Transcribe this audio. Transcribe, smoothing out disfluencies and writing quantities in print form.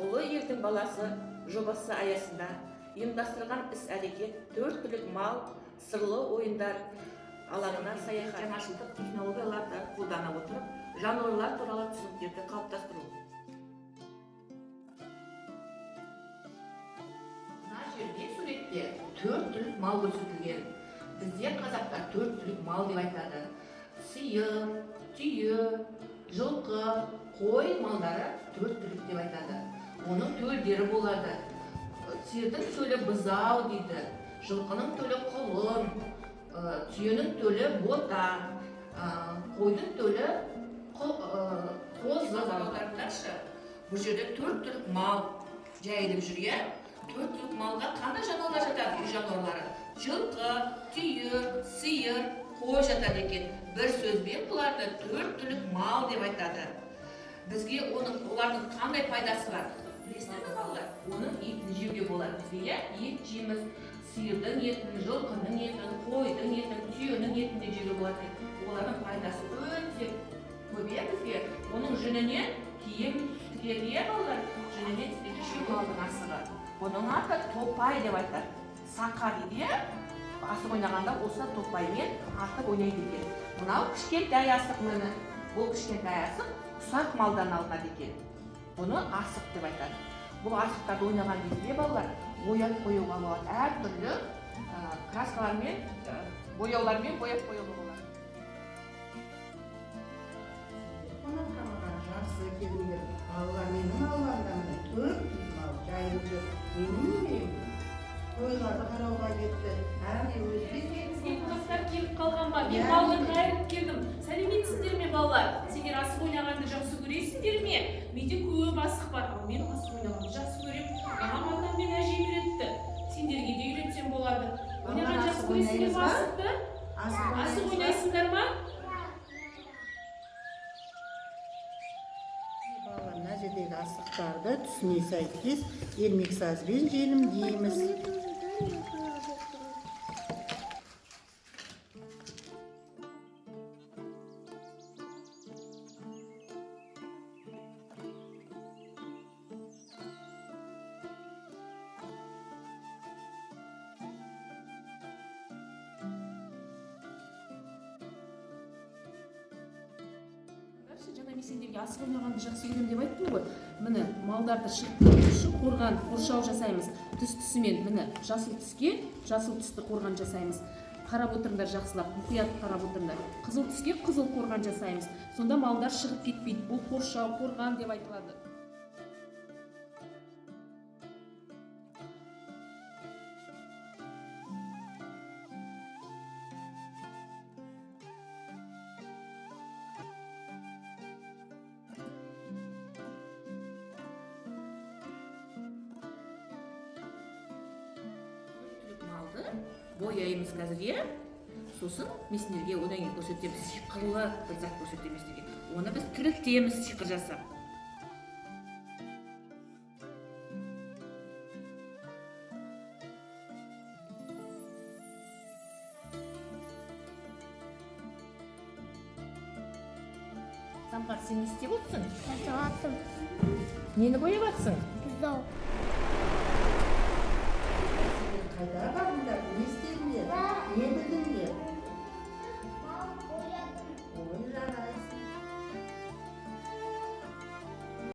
Ұлы елдің баласы жобасы аясында ұйымдастырған іс-әрекет 4 түлік мал, сырлы ойындар алаңына саяхат, жаңашылдық технологияларды қолдана отырып, жануарлар туралы түсініктерді қалыптастыру. Мына жерде суретте 4 түлік мал көрсетілген. Бізде қазақтар 4 түлік мал деп айтады. Сиыр, түйе, жылқы, қой малдары 4 түлік деп айтады. Оның төлдері болады. Сиырдың төлі бұзау дейді, жылқының төлі құлын, түйенің төлі бота, қойдың төлі қозы. Бұл жерде 4 түлік мал жайылып жүрген. 4 түлік малға қандай жануарлар жатады? Үй жануарлары. Жылқы, түйе, сиыр, қой жатады екен. Бір сөзбен бұларды 4 түлік мал деп айтады. Бізге олардың қандай пайдасы бар? Білесіздер ме балалар? Оның етін жеуге болады. Бізге ет жейміз, сиырдың етін, жылқының етін, қойдың етін, түйенің етін де жеуге болады. Олардың пайдасы өте көп бізге. Оның жүнінен киім тігеді балалар. Жүнінен тігеді шөкалдың асығы. Бұның аты топай деп айтады. Сақа дейді. Асық ойнағанда осы топаймен артып ойнайды екен. Мынау кішкентай асық міне. Бұл кішкентай асық ұсақ малдан алынады екен. Бұны асық деп айтады. Бұл асықтарды ойнаған кезде балалар бояп қоюға болады. Әртүрлі краскалармен, бояулармен бояп қоюға болады. Қонақтамаған жақсы келген балалар менің аулымда 4 түлік мал жайылып жүр. Менің немерем қойларды қарауға кетті. Бізге қонақтар келіп қалған ба? Мен балалар қайырып келдім. Сәлеметсіздер ме балалар? Сендер асық ойнағанды жақсы көресіңдер ме? Менде көп асық бар, ал мен асық ойнағанды жақсы көремін. Маған атам мен әжем үйретті. Сендерге де үйретсем болады. Ойнаған жақсы көресіңдер ме асықты? Асық ойнайсыңдар ма? Балалар, мына жердегі асықтарды түсіне сәйкес ермексазбен желімдейміз. Жаңа мен сендерге асық ойнағанды жақсы көремін деп айттым ғой. Міне малдарды шыққан қорған қоршау жасаймыз. Түс-түсімен міне жасыл түске жасыл түсті қорған жасаймыз. Қарап отырыңдар жақсылап, мұқият қарап отырыңдар. Қызыл түске қызыл қорған жасаймыз. Сонда малдар шығып кетпейді. Бұл қоршау, қорған деп айтылады. Бояймыз қазірге. Сосын мен сендерге одан кейін көрсетеміз. Сиқырлы бір зат көрсетеміз деген. Оны біз тірілтеміз сиқыр жасап. Самғат, сен не істеп отырсың? Жасаваттым. Нені бояп жатсың? Бұзау.